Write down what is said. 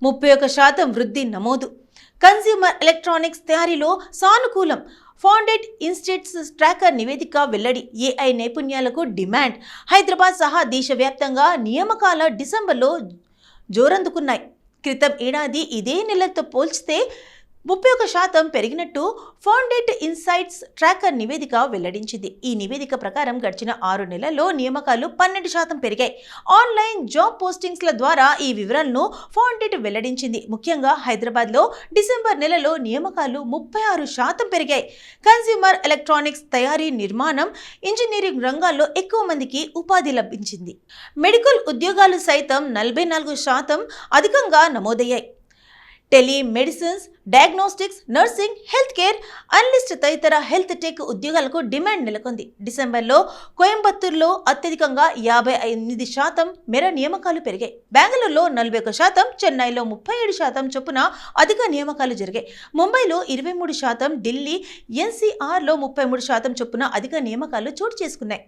31% వృద్ధి నమోదు. Consumer electronics తయారీలో సానుకూలం. ఫౌండెడ్ ఇన్స్టిట్యూట్స్ ట్రాకర్ నివేదిక వెల్లడి. ఏఐ నైపుణ్యాలకు డిమాండ్. హైదరాబాద్ సహా దేశవ్యాప్తంగా నియామకాల డిసెంబర్లో జోరందుకున్నాయి. క్రితం ఏడాది ఇదే నెలతో పోల్చితే 31% పెరిగినట్టు ఫౌండెడ్ ఇన్సైట్స్ ట్రాకర్ నివేదిక వెల్లడించింది. ఈ నివేదిక ప్రకారం గడిచిన 6 నెలల్లో నియామకాలు 12% పెరిగాయి. ఆన్లైన్ జాబ్ పోస్టింగ్స్ల ద్వారా ఈ వివరాలను ఫౌండెడ్ వెల్లడించింది. ముఖ్యంగా హైదరాబాద్లో డిసెంబర్ నెలలో నియామకాలు 36% పెరిగాయి. కన్స్యూమర్ ఎలక్ట్రానిక్స్ తయారీ, నిర్మాణం, ఇంజనీరింగ్ రంగాల్లో ఎక్కువ మందికి ఉపాధి లభించింది. మెడికల్ ఉద్యోగాలు సైతం 44% అధికంగా నమోదయ్యాయి. Telemedicines, diagnostics, nursing, health care, analyst తదితర హెల్త్ టెక్ ఉద్యోగాలకు డిమాండ్ నెలకొంది. డిసెంబర్లో కోయంబత్తూరులో అత్యధికంగా 58% మేర నియామకాలు పెరిగాయి. బెంగళూరులో 41%, చెన్నైలో 37% చొప్పున అధిక నియామకాలు జరిగాయి. ముంబైలో 23%, ఢిల్లీ, ఎన్సీఆర్లో 33% చొప్పున అధిక నియామకాలు చోటు చేసుకున్నాయి.